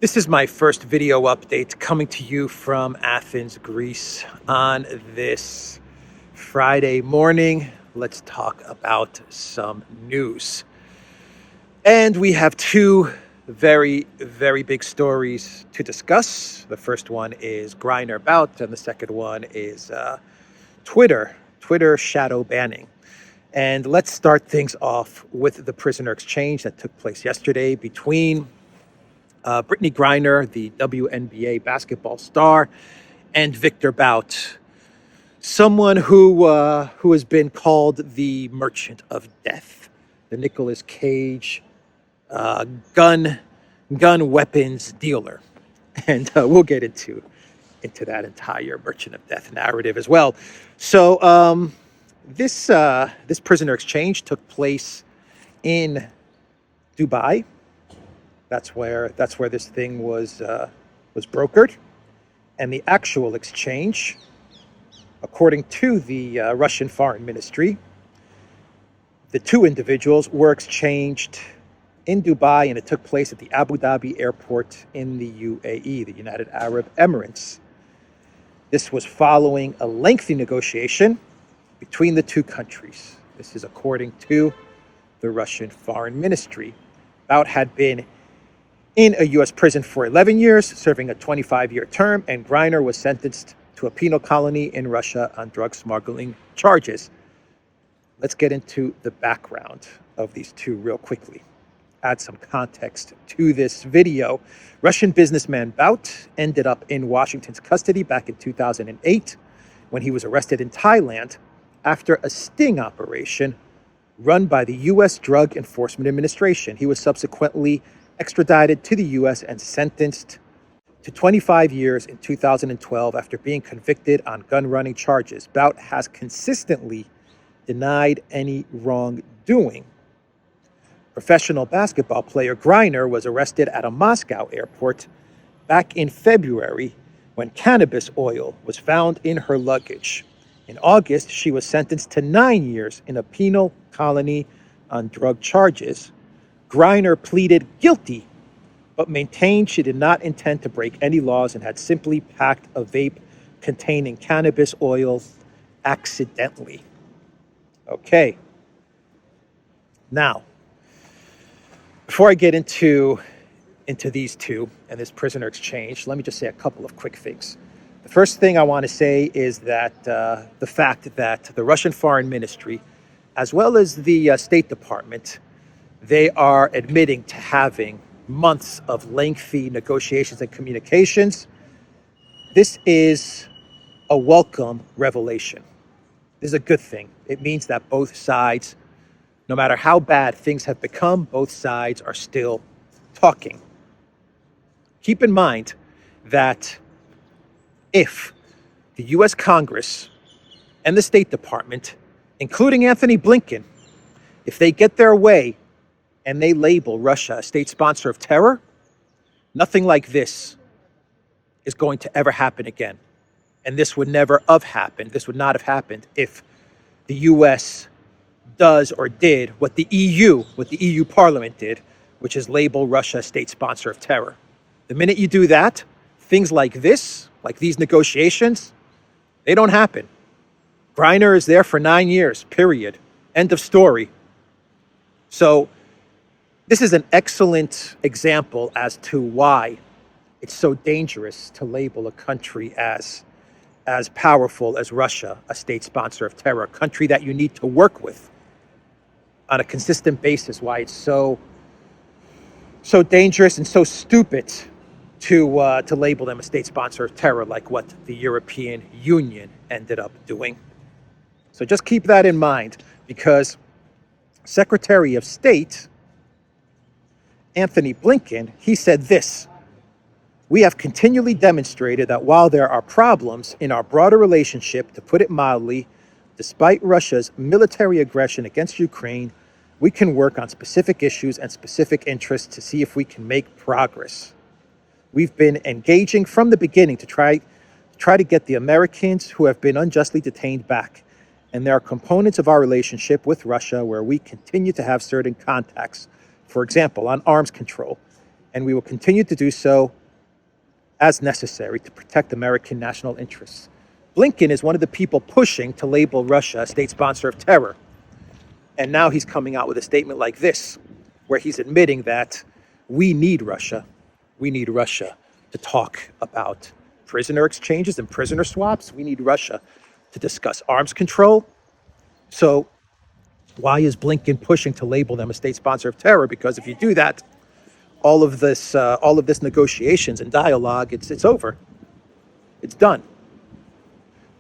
This is my first video update coming to you from Athens, Greece on this Friday morning. Let's talk about some news. And we have two very big stories to discuss. The first one is Griner Bout, and the second one is Twitter shadow banning. And let's start things off with the prisoner exchange that took place yesterday between Brittney Griner, the WNBA basketball star, and Viktor Bout, someone who has been called the Merchant of Death, the Nicolas Cage gun weapons dealer, and we'll get into that entire Merchant of Death narrative as well. So this prisoner exchange took place in Dubai. That's where this thing was brokered, and the actual exchange, according to the Russian Foreign Ministry, the two individuals were exchanged in Dubai, and it took place at the Abu Dhabi airport in the UAE, the United Arab Emirates. This was following a lengthy negotiation between the two countries. This is according to the Russian Foreign Ministry. Bout had been in a U.S. prison for 11 years, serving a 25-year term, and Griner was sentenced to a penal colony in Russia on drug smuggling charges. Let's get into the background of these two real quickly. Add some context to this video. Russian businessman Bout ended up in Washington's custody back in 2008 when he was arrested in Thailand after a sting operation run by the U.S. Drug Enforcement Administration. He was subsequently extradited to the U.S. and sentenced to 25 years in 2012 after being convicted on gun-running charges. Bout has consistently denied any wrongdoing. Professional basketball player Griner was arrested at a Moscow airport back in February when cannabis oil was found in her luggage. In August, she was sentenced to 9 years in a penal colony on drug charges. Griner pleaded guilty, but maintained she did not intend to break any laws and had simply packed a vape containing cannabis oil accidentally. Okay. Now, before I get into these two and this prisoner exchange, let me just say a couple of quick things. The first thing I want to say is that the fact that the Russian Foreign Ministry, as well as the State Department, they are admitting to having months of lengthy negotiations and communications. This is a welcome revelation. This is a good thing. It means that both sides, no matter how bad things have become, both sides are still talking. Keep in mind that if the U.S. Congress and the State Department, including Anthony Blinken, if they get their way and they label Russia a state sponsor of terror, nothing like this is going to ever happen again. And this would never have happened. This would not have happened if the U.S. does or did what the EU Parliament did, which is label Russia a state sponsor of terror. The minute you do that, things like this, like these negotiations, they don't happen. Griner is there for 9 years, period. End of story. So this is an excellent example as to why it's so dangerous to label a country as powerful as Russia a state sponsor of terror, a country that you need to work with on a consistent basis, why it's so dangerous and so stupid to label them a state sponsor of terror, like what the European Union ended up doing. So just keep that in mind, because Secretary of State Anthony Blinken, he said this: "We have continually demonstrated that while there are problems in our broader relationship, to put it mildly, despite Russia's military aggression against Ukraine, we can work on specific issues and specific interests to see if we can make progress. We've been engaging from the beginning to try to get the Americans who have been unjustly detained back. And there are components of our relationship with Russia where we continue to have certain contacts, for example, on arms control. and we will continue to do so as necessary to protect American national interests. Blinken is one of the people pushing to label Russia a state sponsor of terror. And now he's coming out with a statement like this, where he's admitting that we need Russia. We need Russia to talk about prisoner exchanges and prisoner swaps. We need Russia to discuss arms control. So why is Blinken pushing to label them a state sponsor of terror? Because if you do that, all of this negotiations and dialogue, it's over. It's done.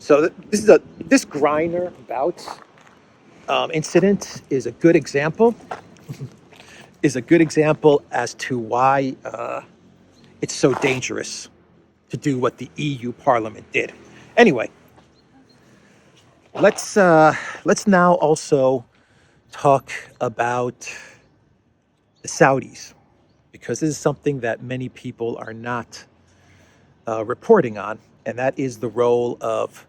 So this Griner Bout incident is a good example. Is a good example as to why it's so dangerous to do what the EU Parliament did. Anyway, let's now also talk about the Saudis, because this is something that many people are not reporting on, and that is the role of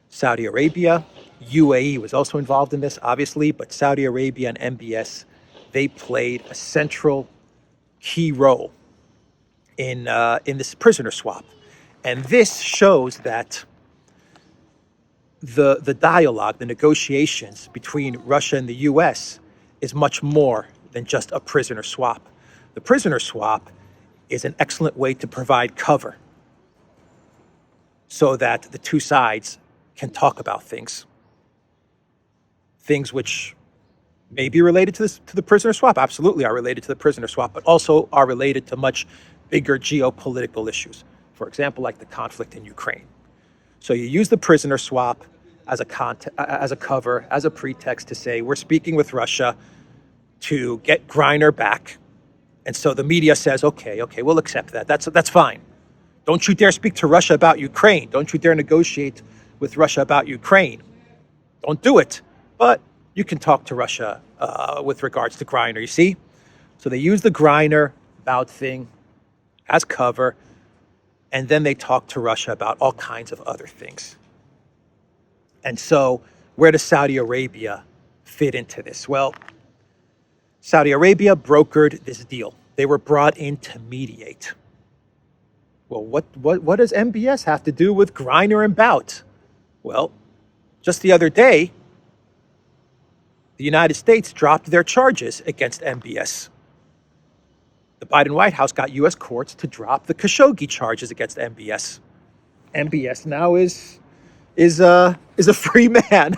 Saudi Arabia. UAE was also involved in this, obviously, but Saudi Arabia and MBS, they played a central key role in this prisoner swap. And this shows that the dialogue, the negotiations between Russia and the US is much more than just a prisoner swap. The prisoner swap is an excellent way to provide cover so that the two sides can talk about things which may be related to the prisoner swap, absolutely are related to the prisoner swap, but also are related to much bigger geopolitical issues. For example, like the conflict in Ukraine. So you use the prisoner swap as a cover, as a pretext to say, we're speaking with Russia to get Griner back. And so the media says, okay, we'll accept that. That's fine. Don't you dare speak to Russia about Ukraine. Don't you dare negotiate with Russia about Ukraine. Don't do it. But you can talk to Russia with regards to Griner, you see? So they use the Griner Bout thing as cover, and then they talk to Russia about all kinds of other things. And so where does Saudi Arabia fit into this? Well, Saudi Arabia brokered this deal. They were brought in to mediate. Well, what does MBS have to do with Griner and Bout? Well, just the other day, the United States dropped their charges against MBS. The Biden White House got U.S. courts to drop the Khashoggi charges against MBS. MBS now is a free man.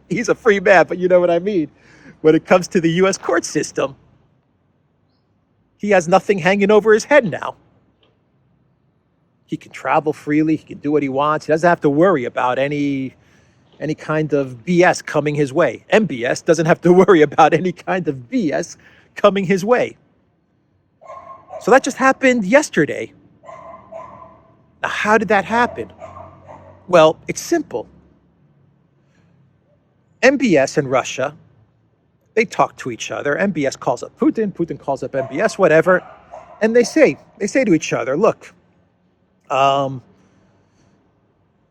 He's a free man, but you know what I mean. When it comes to the U.S. court system, he has nothing hanging over his head now. He can travel freely. He can do what he wants. He doesn't have to worry about any kind of BS coming his way. MBS doesn't have to worry about any kind of BS coming his way. So that just happened yesterday. Now, how did that happen? Well, it's simple. MBS and Russia, they talk to each other. MBS calls up Putin. Putin calls up MBS, whatever. And they say to each other, look, as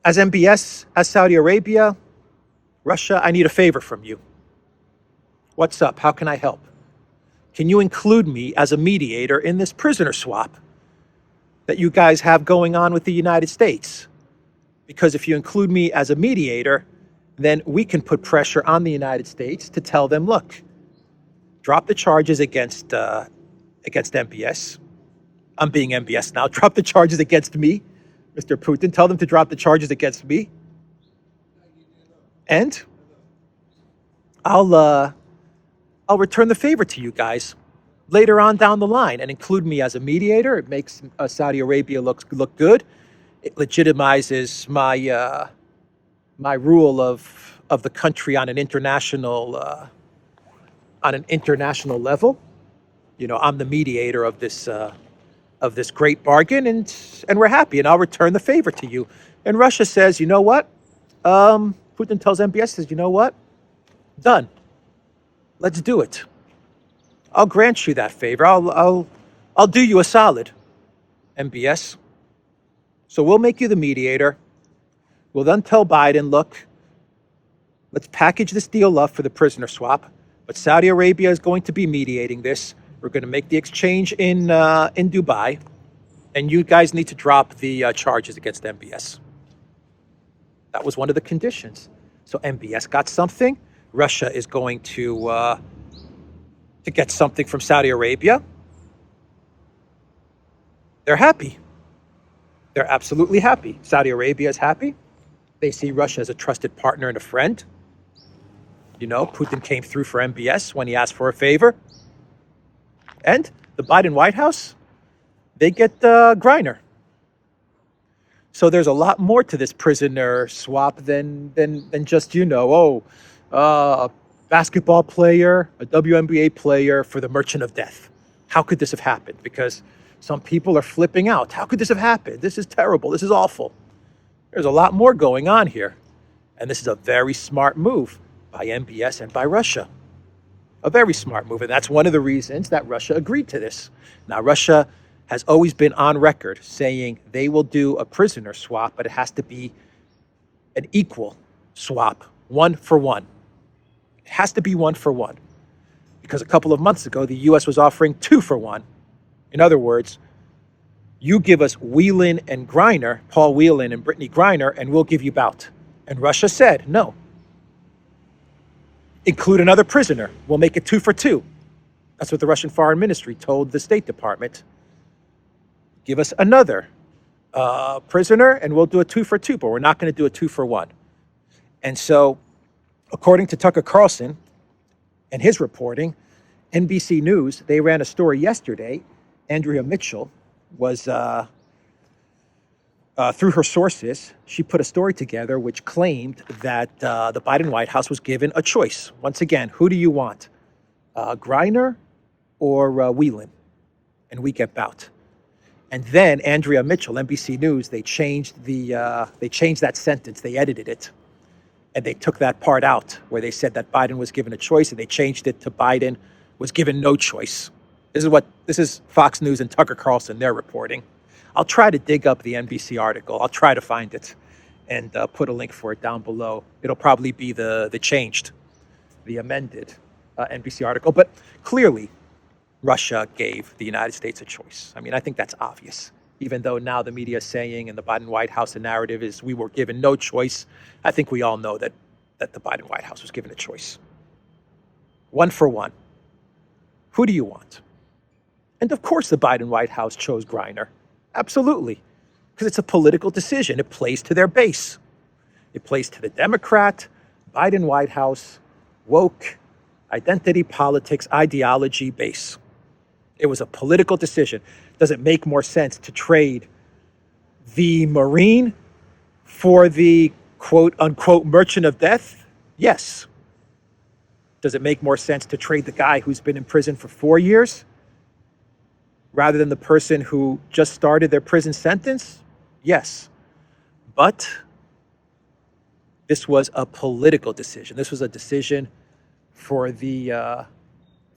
MBS, as Saudi Arabia, Russia, I need a favor from you. What's up? How can I help? Can you include me as a mediator in this prisoner swap that you guys have going on with the United States? Because if you include me as a mediator, then we can put pressure on the United States to tell them, look, drop the charges against MBS. I'm being MBS now. Drop the charges against me, Mr. Putin. Tell them to drop the charges against me. And I'll return the favor to you guys later on down the line and include me as a mediator. It makes Saudi Arabia look good. It legitimizes my rule of the country on an international level. You know, I'm the mediator of this great bargain, and we're happy, and I'll return the favor to you. And Russia says, you know what? Putin tells MBS, says, you know what? Done. Let's do it. I'll grant you that favor. I'll do you a solid, MBS. So we'll make you the mediator. We'll then tell Biden, look, let's package this deal up for the prisoner swap, but Saudi Arabia is going to be mediating this. We're going to make the exchange in Dubai, and you guys need to drop the charges against MBS. That was one of the conditions. So MBS got something. Russia is going to get something from Saudi Arabia. They're happy. They're absolutely happy. Saudi Arabia is happy. They see Russia as a trusted partner and a friend. You know, Putin came through for MBS when he asked for a favor. And the Biden White House, they get Griner. So there's a lot more to this prisoner swap than just, basketball player, a WNBA player for the merchant of death. How could this have happened? Because some people are flipping out. How could this have happened? This is terrible. This is awful. There's a lot more going on here. And this is a very smart move by MBS and by Russia. A very smart move. And that's one of the reasons that Russia agreed to this. Now, Russia has always been on record saying they will do a prisoner swap, but it has to be an equal swap, 1-for-1. It has to be 1-for-1. Because a couple of months ago, the U.S. was offering 2-for-1. In other words, you give us Whelan and Griner, Paul Whelan and Brittney Griner, and we'll give you Bout. And Russia said, no. Include another prisoner. We'll make it 2-for-2. That's what the Russian Foreign Ministry told the State Department. Give us another prisoner, and we'll do a 2-for-2, but we're not going to do a 2-for-1. And so, according to Tucker Carlson and his reporting, NBC News, they ran a story yesterday. Andrea Mitchell was, through her sources, she put a story together which claimed that the Biden White House was given a choice. Once again, who do you want? Griner or Whelan? And we get Bout. And then Andrea Mitchell, NBC News, they changed that sentence. They edited it. And they took that part out where they said that Biden was given a choice, and they changed it to Biden was given no choice. This is Fox News and Tucker Carlson, they're reporting. I'll try to dig up the NBC article. I'll try to find it and put a link for it down below. It'll probably be the changed, the amended NBC article. But clearly, Russia gave the United States a choice. I mean, I think that's obvious. Even though now the media is saying, and the Biden White House, the narrative is we were given no choice. I think we all know that the Biden White House was given a choice. 1-for-1. Who do you want? And of course the Biden White House chose Griner. Absolutely. Because it's a political decision. It plays to their base. It plays to the Democrat, Biden White House, woke, identity politics, ideology base. It was a political decision. Does it make more sense to trade the Marine for the quote-unquote merchant of death? Yes. Does it make more sense to trade the guy who's been in prison for 4 years rather than the person who just started their prison sentence? Yes. But this was a political decision. This was a decision for the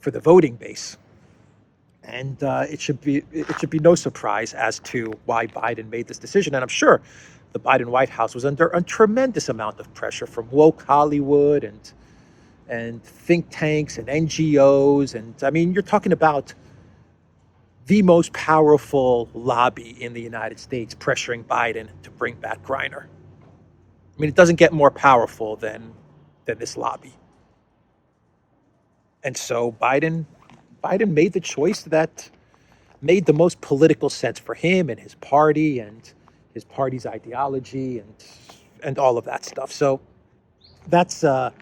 voting base. And it should be no surprise as to why Biden made this decision. And I'm sure the Biden White House was under a tremendous amount of pressure from woke Hollywood and think tanks and NGOs. And I mean, you're talking about the most powerful lobby in the United States pressuring Biden to bring back Griner. I mean, it doesn't get more powerful than this lobby. And so Biden made the choice that made the most political sense for him and his party and his party's ideology and all of that stuff. So that's the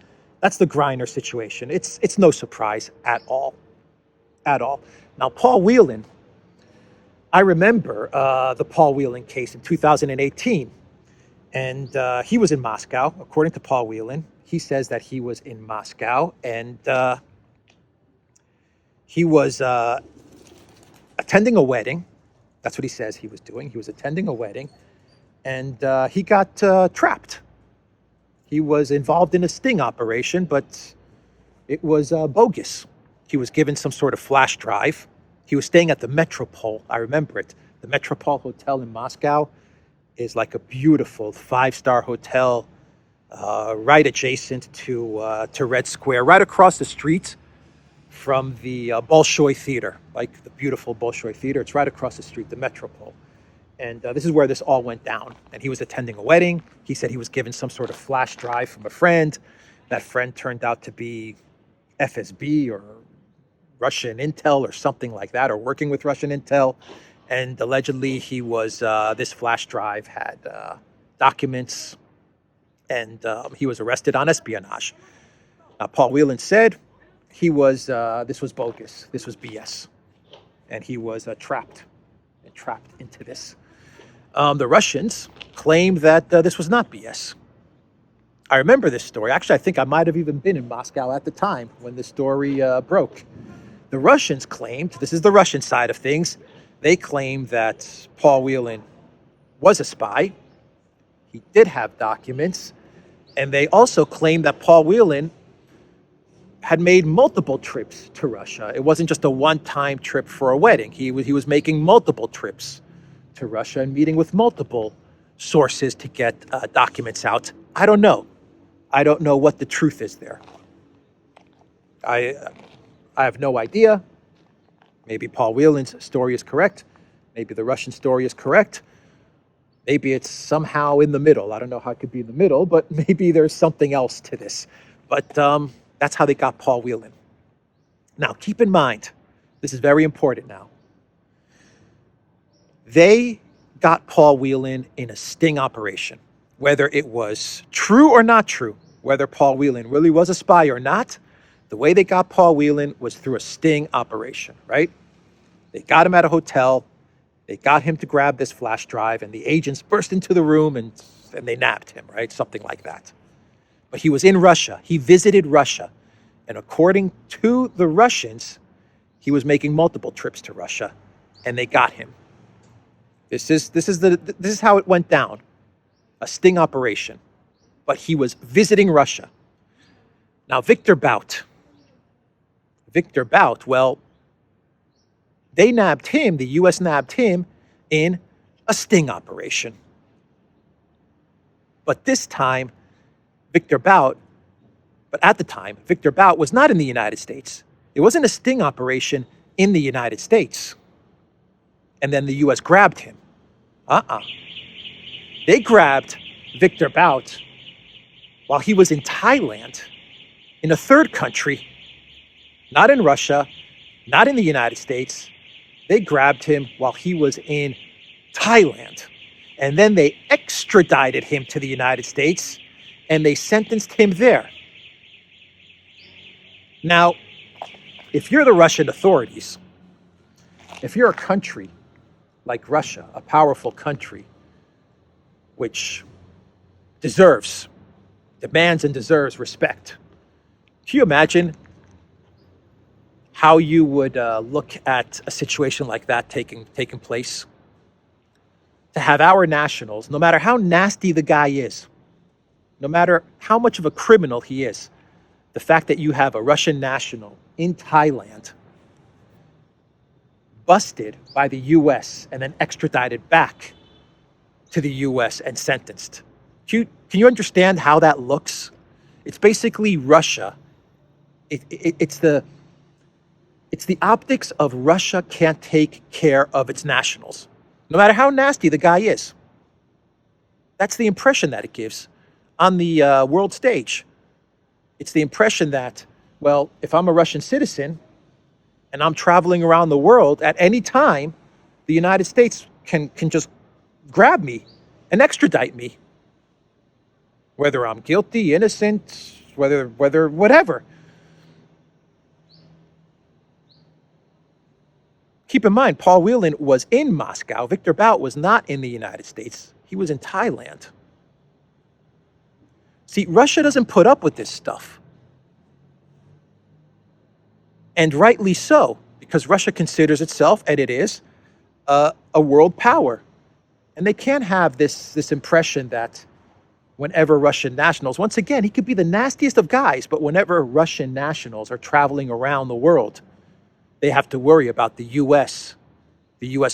Griner situation. It's no surprise at all. Now, Paul Whelan, I remember the Paul Whelan case in 2018, and he was in Moscow. According to Paul Whelan, he says that he was in Moscow and he was attending a wedding. That's what he says he was doing. He was attending a wedding, and he got trapped. He was involved in a sting operation, but it was bogus. He was given some sort of flash drive. He was staying at the Metropole. I remember it. The Metropole Hotel in Moscow is like a beautiful 5-star hotel right adjacent to Red Square, right across the street from the Bolshoi Theater, like the beautiful Bolshoi Theater. It's right across the street, the Metropole. And this is where this all went down. And he was attending a wedding. He said he was given some sort of flash drive from a friend. That friend turned out to be FSB or Russian intel or something like that, or working with Russian intel. And allegedly he was, this flash drive had documents, and he was arrested on espionage. Paul Whelan said this was bogus, this was BS, and he was trapped into this. The Russians claimed that this was not BS. I remember this story. Actually, I think I might have even been in Moscow at the time when the story broke. The Russians claimed, this is the Russian side of things, they claimed that Paul Whelan was a spy. He did have documents. And they also claimed that Paul Whelan had made multiple trips to Russia. It wasn't just a one-time trip for a wedding. He was making multiple trips to Russia and meeting with multiple sources to get documents out. I don't know. I don't know what the truth is there. I have no idea. Maybe Paul Whelan's story is correct. Maybe the Russian story is correct. Maybe it's somehow in the middle. I don't know how it could be in the middle, but maybe there's something else to this. But that's how they got Paul Whelan. Now, keep in mind, this is very important now. They got Paul Whelan in a sting operation. Whether it was true or not true, whether Paul Whelan really was a spy or not, the way they got Paul Whelan was through a sting operation, right? They got him at a hotel. They got him to grab this flash drive, and the agents burst into the room and they nabbed him, right? Something like that. But he was in Russia. He visited Russia. And according to the Russians, he was making multiple trips to Russia, and they got him. This is how it went down. A sting operation. But he was visiting Russia. Now, Viktor Bout, well, they nabbed him, the U.S. nabbed him in a sting operation. But at the time, Viktor Bout was not in the United States. It wasn't a sting operation in the United States. And then the U.S. grabbed him. They grabbed Viktor Bout while he was in Thailand, in a third country, not in Russia, not in the United States. They grabbed him while he was in Thailand. And then they extradited him to the United States, and they sentenced him there. Now, if you're the Russian authorities, if you're a country like Russia, a powerful country, which demands and deserves respect, can you imagine how you would look at a situation like that taking place? To have our nationals, no matter how nasty the guy is, no matter how much of a criminal he is, the fact that you have a Russian national in Thailand busted by the U.S. and then extradited back to the U.S. and sentenced. Can you understand how that looks? It's basically Russia. It's the optics of Russia can't take care of its nationals, no matter how nasty the guy is. That's the impression that it gives on the world stage. It's the impression that, well, if I'm a Russian citizen and I'm traveling around the world, at any time, the United States can just grab me and extradite me, whether I'm guilty, innocent, whether whatever. Keep in mind, Paul Whelan was in Moscow. Viktor Bout was not in the United States. He was in Thailand. See, Russia doesn't put up with this stuff. And rightly so, because Russia considers itself, and it is, a world power. And they can't have this impression that whenever Russian nationals, once again, he could be the nastiest of guys, but whenever Russian nationals are traveling around the world, they have to worry about the U.S.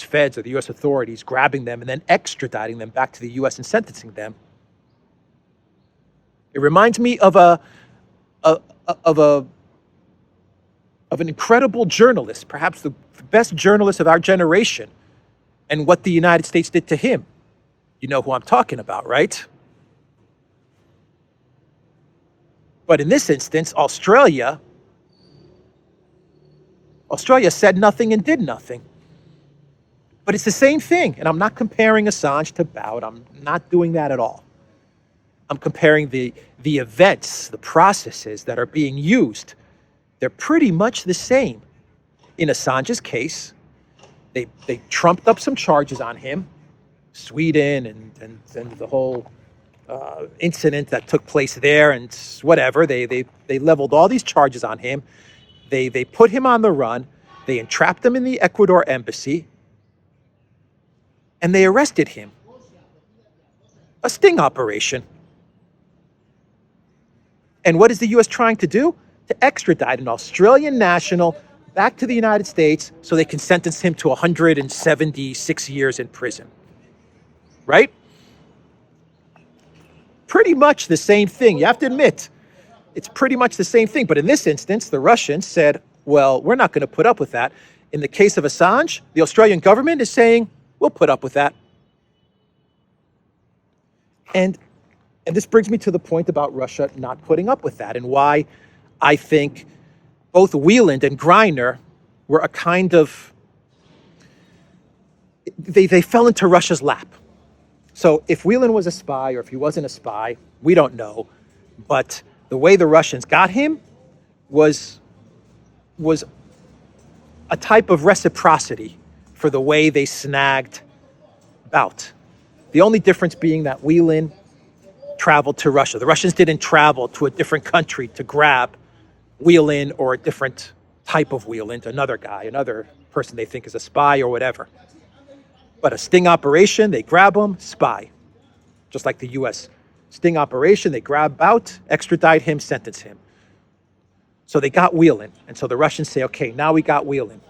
feds or the U.S. authorities grabbing them and then extraditing them back to the U.S. and sentencing them. It reminds me of a of an incredible journalist, perhaps the best journalist of our generation, and what the United States did to him. You know who I'm talking about, right? But in this instance, Australia said nothing and did nothing. But it's the same thing. And I'm not comparing Assange to Bout. I'm not doing that at all. I'm comparing the events, the processes that are being used. They're pretty much the same. In Assange's case, they trumped up some charges on him, Sweden and the whole incident that took place there and whatever. They leveled all these charges on him. They put him on the run. They entrapped him in the Ecuador embassy. And they arrested him. A sting operation. And what is the U.S. trying to do? To extradite an Australian national back to the United States so they can sentence him to 176 years in prison. Right? Pretty much the same thing. You have to admit, it's pretty much the same thing. But in this instance, the Russians said, well, we're not going to put up with that. In the case of Assange, the Australian government is saying, we'll put up with that. And this brings me to the point about Russia not putting up with that and why I think both Wieland and Griner were a kind of, they fell into Russia's lap. So if Wieland was a spy or if he wasn't a spy, we don't know. But the way the Russians got him was a type of reciprocity for the way they snagged Bout. The only difference being that Wieland traveled to Russia. The Russians didn't travel to a different country to grab Wieland or a different type of Wieland, another guy, another person they think is a spy or whatever. But a sting operation, they grab him, spy. Just like the U.S. sting operation, they grab Bout, extradite him, sentence him. So they got Wieland. And so the Russians say, okay, now we got Wieland.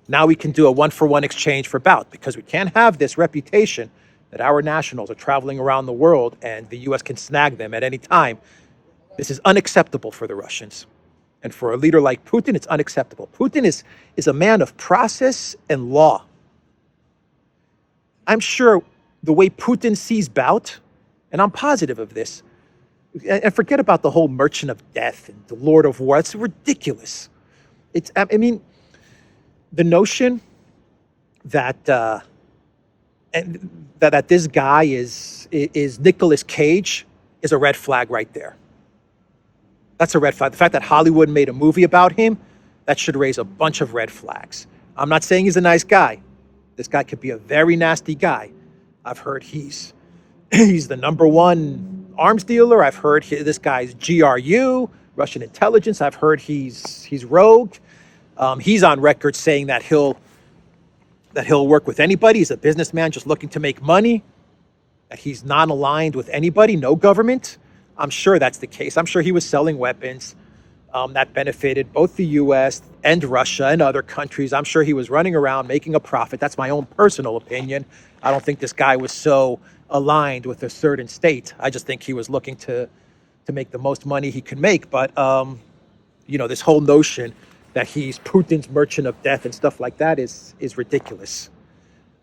Now we can do a one-for-one exchange for Bout because we can't have this reputation that our nationals are traveling around the world and the U.S. can snag them at any time. This is unacceptable for the Russians. And for a leader like Putin, it's unacceptable. Putin is a man of process and law. I'm sure the way Putin sees Bout, and I'm positive of this, and forget about the whole merchant of death and the Lord of War. It's ridiculous. The notion that that this guy is Nicolas Cage is a red flag right there. That's a red flag. The fact that Hollywood made a movie about him, that should raise a bunch of red flags. I'm not saying he's a nice guy. This guy could be a very nasty guy. I've heard he's the number one arms dealer. I've heard this guy's GRU, Russian intelligence. I've heard he's rogue. He's on record saying that he'll work with anybody. He's a businessman just looking to make money. That he's non-aligned with anybody, no government. I'm sure that's the case. I'm sure he was selling weapons that benefited both the U.S. and Russia and other countries. I'm sure he was running around making a profit. That's my own personal opinion. I don't think this guy was so aligned with a certain state. I just think he was looking to make the most money he could make. But, this whole notion that he's Putin's merchant of death and stuff like that is ridiculous.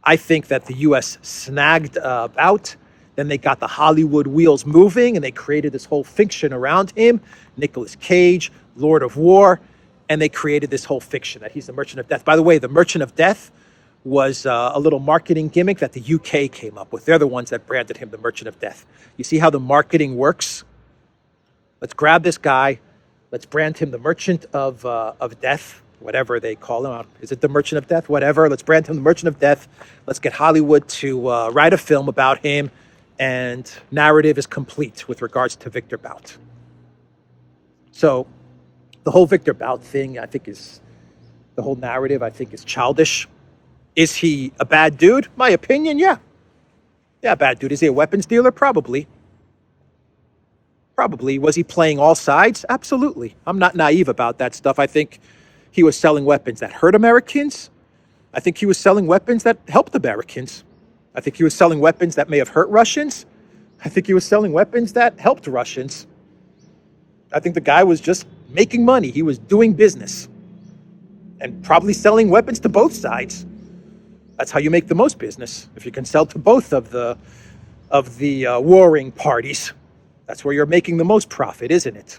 I think that the U.S. snagged Bout. Then they got the Hollywood wheels moving and they created this whole fiction around him, Nicolas Cage, Lord of War, and they created this whole fiction that he's the merchant of death. By the way, the merchant of death was a little marketing gimmick that the UK came up with. They're the ones that branded him the merchant of death. You see how the marketing works? Let's grab this guy. Let's brand him the merchant of death, whatever they call him. Is it the merchant of death? Whatever. Let's brand him the merchant of death. Let's get Hollywood to write a film about him. And narrative is complete with regards to Viktor Bout. So the whole Viktor Bout thing, the whole narrative, I think is childish. Is he a bad dude? My opinion, yeah. Yeah, bad dude. Is he a weapons dealer? Probably. Probably. Was he playing all sides? Absolutely. I'm not naive about that stuff. I think he was selling weapons that hurt Americans. I think he was selling weapons that helped Americans. I think he was selling weapons that may have hurt Russians. I think he was selling weapons that helped Russians. I think the guy was just making money. He was doing business. and probably selling weapons to both sides. That's how you make the most business. If you can sell to both of the warring parties, that's where you're making the most profit, isn't it?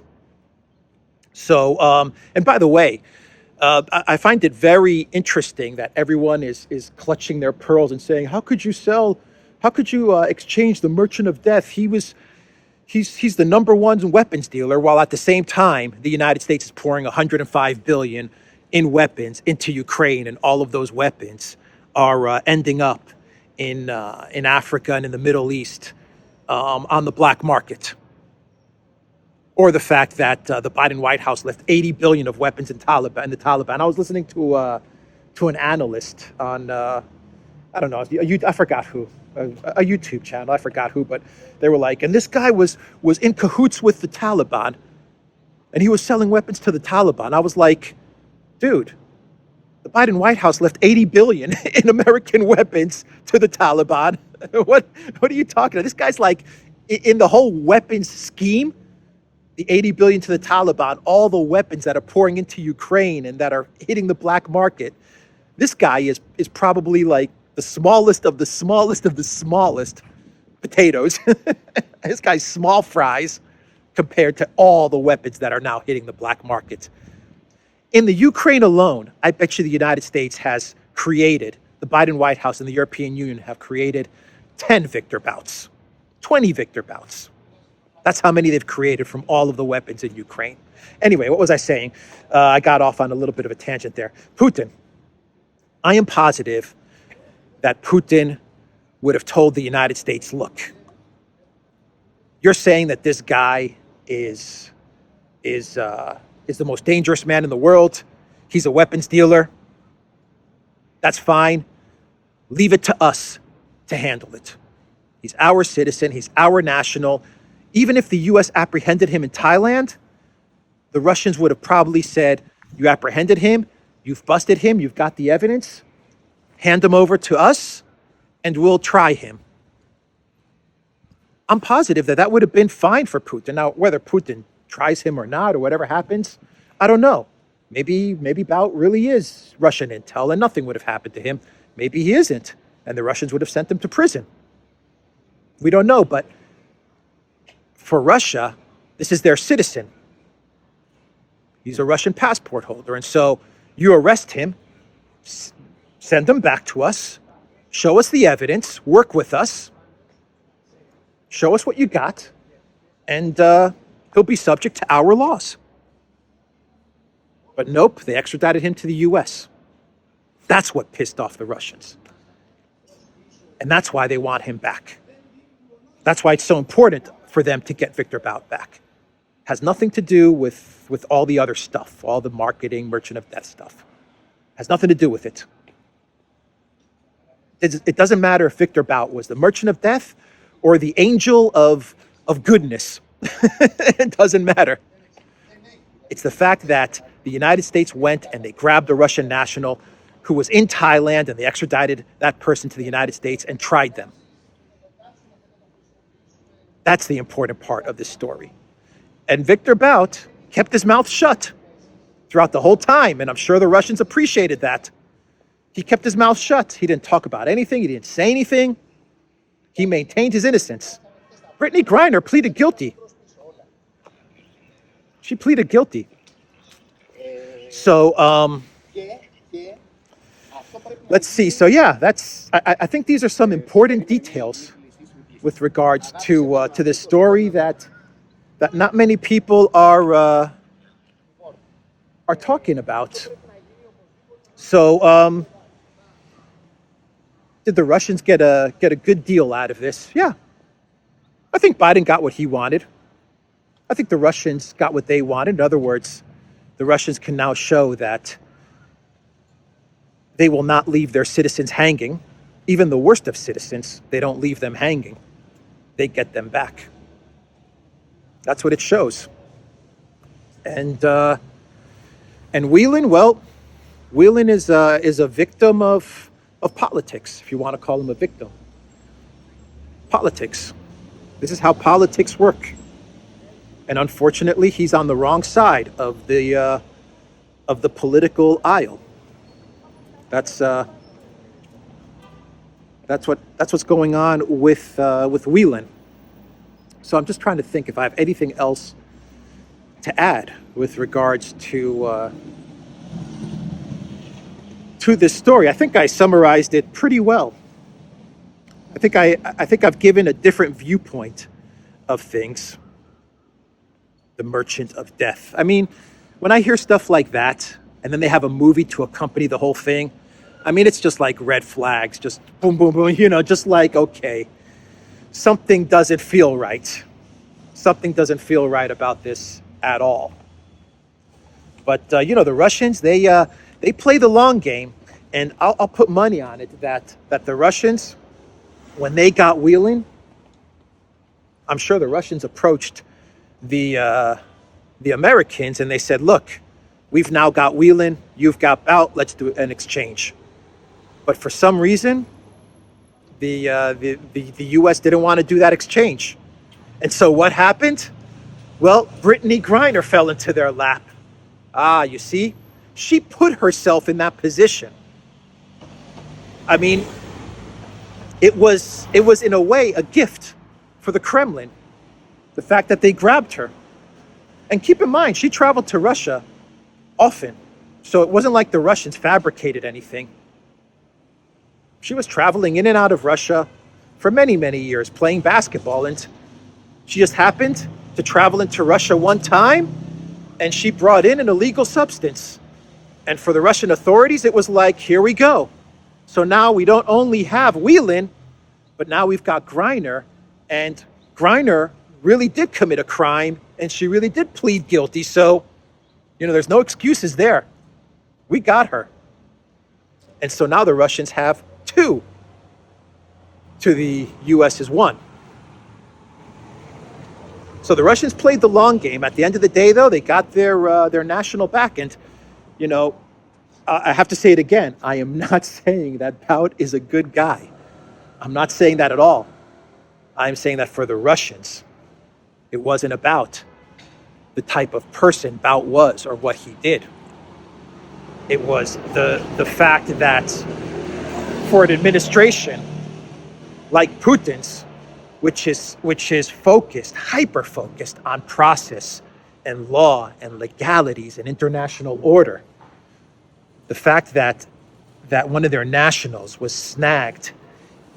So, and by the way, I find it very interesting that everyone is clutching their pearls and saying, "How could you sell? How could you exchange the Merchant of Death? He's the number one weapons dealer," while at the same time, the United States is pouring 105 billion in weapons into Ukraine, and all of those weapons are ending up in Africa and in the Middle East on the black market. Or the fact that the Biden White House left 80 billion of weapons in the Taliban. I was listening to an analyst on I don't know, I forgot who, a YouTube channel, I forgot who, but they were like, and this guy was in cahoots with the Taliban, and he was selling weapons to the Taliban. I was like, dude, the Biden White House left 80 billion in American weapons to the Taliban. What are you talking about? This guy's like, in the whole weapons scheme, the 80 billion to the Taliban, all the weapons that are pouring into Ukraine and that are hitting the black market, this guy is probably like the smallest of the smallest of the smallest potatoes. This guy's small fries compared to all the weapons that are now hitting the black market. In the Ukraine alone, I bet you the United States has created, the Biden White House and the European Union have created 10 Victor Bouts, 20 Victor Bouts. That's how many they've created from all of the weapons in Ukraine. Anyway, what was I saying? I got off on a little bit of a tangent there. Putin. I am positive that Putin would have told the United States, look, you're saying that this guy is the most dangerous man in the world. He's a weapons dealer. That's fine. Leave it to us to handle it. He's our citizen. He's our national. Even if the U.S. apprehended him in Thailand, the Russians would have probably said, you apprehended him, you've busted him, you've got the evidence, hand him over to us, and we'll try him. I'm positive that would have been fine for Putin. Now, whether Putin tries him or not, or whatever happens, I don't know. Maybe Bout really is Russian intel and nothing would have happened to him. Maybe he isn't, and the Russians would have sent him to prison. We don't know, but for Russia, this is their citizen. He's a Russian passport holder. And so you arrest him, send him back to us, show us the evidence, work with us, show us what you got, and he'll be subject to our laws. But nope, they extradited him to the U.S. That's what pissed off the Russians. And that's why they want him back. That's why it's so important for them to get Victor Bout back. Has nothing to do with all the other stuff, all the marketing, Merchant of Death stuff. Has nothing to do with it. It doesn't matter if Victor Bout was the Merchant of Death or the angel of goodness. It doesn't matter. It's the fact that the United States went and they grabbed a Russian national who was in Thailand and they extradited that person to the United States and tried them. That's the important part of this story. And Victor Bout kept his mouth shut throughout the whole time, and I'm sure the Russians appreciated that. He kept his mouth shut. He didn't talk about anything. He didn't say anything. He maintained his innocence. Brittney Griner pleaded guilty. She pleaded guilty. So, let's see. So, yeah, I think these are some important details with regards to this story that not many people are talking about. So, did the Russians get a good deal out of this? Yeah, I think Biden got what he wanted. I think the Russians got what they wanted. In other words, the Russians can now show that they will not leave their citizens hanging. Even the worst of citizens, they don't leave them hanging. They get them back. That's what it shows. And Whelan, well, Whelan is a victim of politics, if you want to call him a victim. Politics. This is how politics work. And unfortunately, he's on the wrong side of the political aisle. That's what's going on with Whelan. So I'm just trying to think if I have anything else to add with regards to this story. I think I summarized it pretty well. I think I've given a different viewpoint of things. The Merchant of Death. I mean, when I hear stuff like that, and then they have a movie to accompany the whole thing, I mean, it's just like red flags, just boom, boom, boom, just like, okay, something doesn't feel right. Something doesn't feel right about this at all. But, the Russians, they play the long game, and I'll put money on it that the Russians, when they got Whelan, I'm sure the Russians approached the Americans and they said, look, we've now got Whelan, you've got Bout, let's do an exchange. But for some reason, the U.S. didn't want to do that exchange. And so what happened? Well, Brittney Griner fell into their lap. You see, she put herself in that position. I mean, it was in a way a gift for the Kremlin, the fact that they grabbed her. And keep in mind, she traveled to Russia often. So it wasn't like the Russians fabricated anything. She was traveling in and out of Russia for many, many years, playing basketball. And she just happened to travel into Russia one time, and she brought in an illegal substance. And for the Russian authorities, it was like, here we go. So now we don't only have Whelan, but now we've got Griner. And Griner really did commit a crime, and she really did plead guilty. So, there's no excuses there. We got her. And so now the Russians have 2 to the U.S.'s 1. So the Russians played the long game. At the end of the day, though, they got their national back. And, I have to say it again. I am not saying that Bout is a good guy. I'm not saying that at all. I'm saying that for the Russians, it wasn't about the type of person Bout was or what he did. It was the fact that for an administration like Putin's, which is focused, hyper-focused on process and law and legalities and international order, the fact that one of their nationals was snagged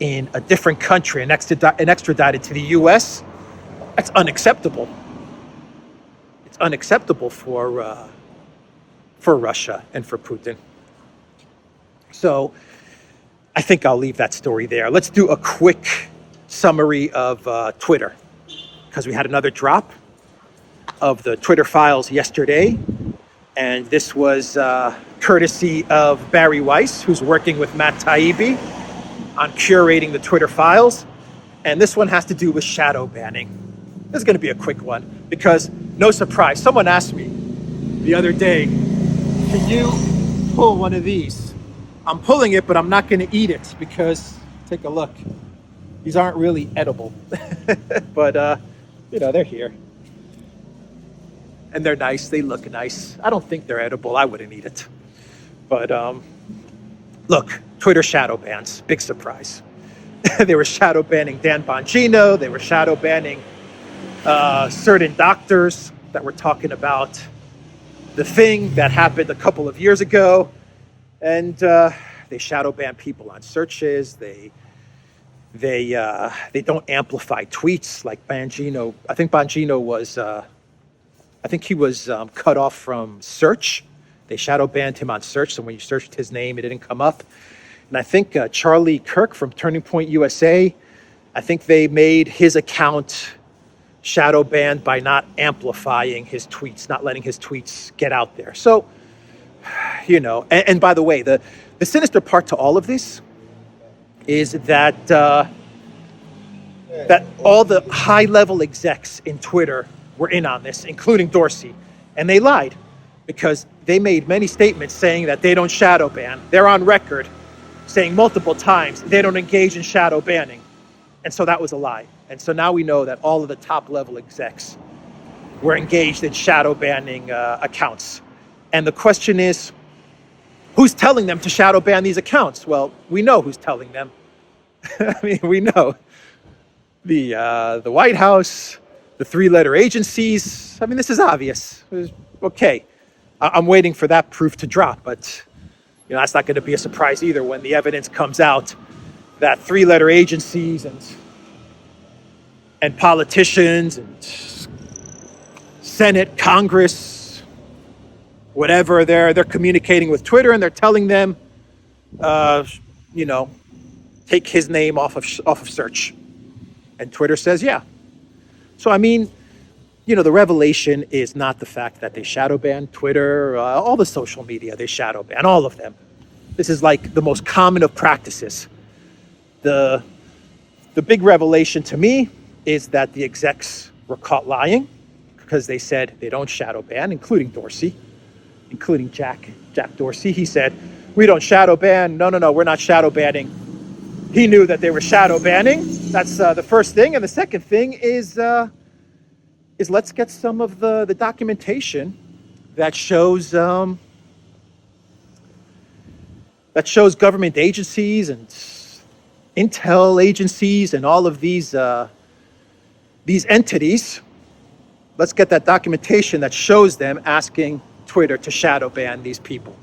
in a different country and extradited to the U.S., that's unacceptable. It's unacceptable for Russia and for Putin. So I think I'll leave that story there. Let's do a quick summary of Twitter, because we had another drop of the Twitter files yesterday. And this was courtesy of Barry Weiss, who's working with Matt Taibbi on curating the Twitter files. And this one has to do with shadow banning. This is going to be a quick one because, no surprise, someone asked me the other day, can you pull one of these? I'm pulling it, but I'm not going to eat it because, take a look, these aren't really edible. But, they're here. And they're nice. They look nice. I don't think they're edible. I wouldn't eat it. But look, Twitter shadow bans. Big surprise. They were shadow banning Dan Bongino. They were shadow banning certain doctors that were talking about the thing that happened a couple of years ago. And they shadow ban people on searches. They don't amplify tweets like Bongino. I think Bongino was... I think he was cut off from search. They shadow banned him on search, so when you searched his name, it didn't come up. And I think Charlie Kirk from Turning Point USA, I think they made his account shadow banned by not amplifying his tweets, not letting his tweets get out there. So, and by the way, the sinister part to all of this is that that all the high-level execs in Twitter were in on this, including Dorsey. And they lied because they made many statements saying that they don't shadow ban. They're on record saying multiple times they don't engage in shadow banning. And so that was a lie. And so now we know that all of the top level execs were engaged in shadow banning accounts. And the question is, Who's telling them to shadow ban these accounts? Well, we know who's telling them. I mean, we know the White House, the three-letter agencies. I mean, this is obvious. Okay, I'm waiting for that proof to drop, but that's not going to be a surprise either when the evidence comes out that three-letter agencies and politicians and Senate, Congress, whatever, they're communicating with Twitter and they're telling them, take his name off of search. And Twitter says, yeah. So, I mean, the revelation is not the fact that they shadow ban Twitter, all the social media, they shadow ban, all of them. This is like the most common of practices. The big revelation to me is that the execs were caught lying because they said they don't shadow ban, including Jack Dorsey. He said, we don't shadow ban. No, we're not shadow banning. He knew that they were shadow banning. That's the first thing. And the second thing is let's get some of the documentation that shows government agencies and intel agencies and all of these entities. Let's get that documentation that shows them asking Twitter to shadow ban these people.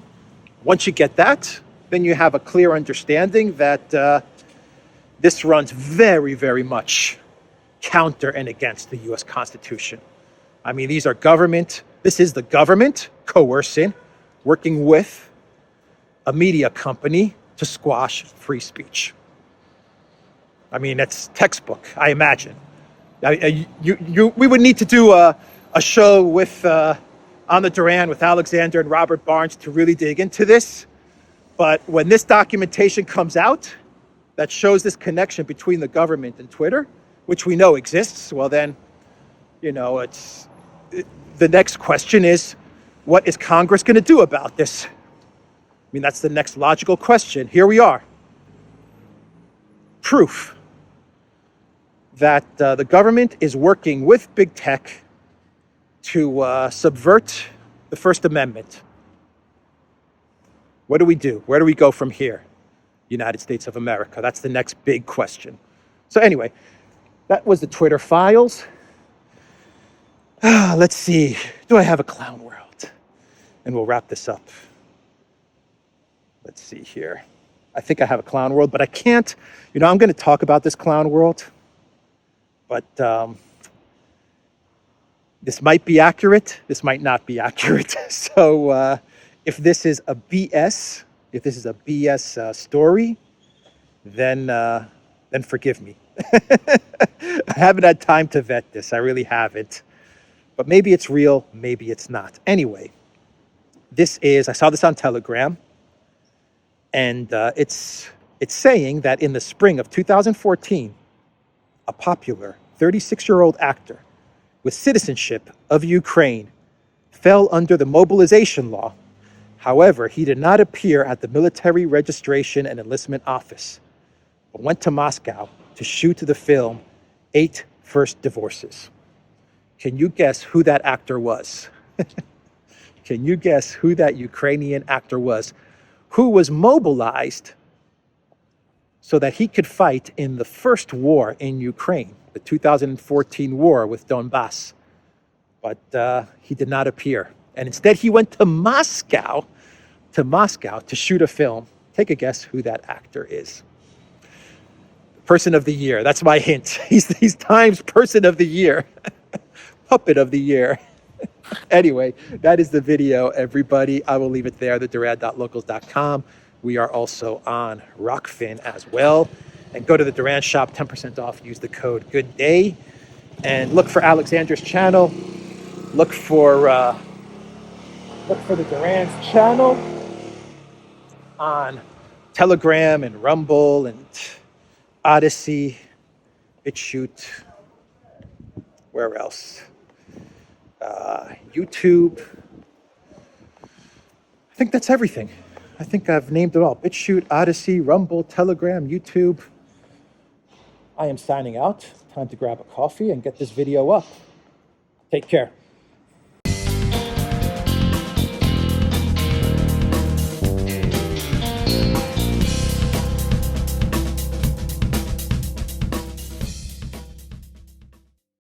Once you get that, then you have a clear understanding that this runs very, very much counter and against the U.S. Constitution. I mean, this is the government coercing, working with a media company to squash free speech. I mean, that's textbook, I imagine. We would need to do a show with on the Duran with Alexander and Robert Barnes to really dig into this. But when this documentation comes out that shows this connection between the government and Twitter, which we know exists, well then, the next question is, what is Congress going to do about this? I mean, that's the next logical question. Here we are. Proof that the government is working with big tech to subvert the First Amendment. What do we do? Where do we go from here? United States of America. That's the next big question. So anyway, that was the Twitter files. Let's see. Do I have a clown world? And we'll wrap this up. Let's see here. I think I have a clown world, but I can't. I'm going to talk about this clown world, but this might be accurate. This might not be accurate. So if this is a BS, story, then forgive me. I haven't had time to vet this. I really haven't. But maybe it's real, maybe it's not. Anyway, I saw this on Telegram, and it's saying that in the spring of 2014, a popular 36-year-old actor with citizenship of Ukraine fell under the mobilization law. However, he did not appear at the military registration and enlistment office, but went to Moscow to shoot the film 8 First Divorces. Can you guess who that actor was? Can you guess who that Ukrainian actor was? Who was mobilized so that he could fight in the first war in Ukraine, the 2014 war with Donbass. But he did not appear. And instead he went to Moscow to shoot a film. Take a guess who that actor is. Person of the year. That's my hint. He's Times Person of the Year. Puppet of the Year. Anyway, that is the video, everybody. I will leave it there, theduran.locals.com. We are also on Rockfin as well. And go to the Duran shop, 10% off. Use the code GOODDAY. And look for Alexander's channel. Look for the Duran's channel on Telegram and Rumble and ODYSEE, BITCHUTE. Where else? YouTube. I think that's everything. I think I've named it all. BitChute, ODYSEE, Rumble, Telegram, YouTube. I am signing out. Time to grab a coffee and get this video up. Take care.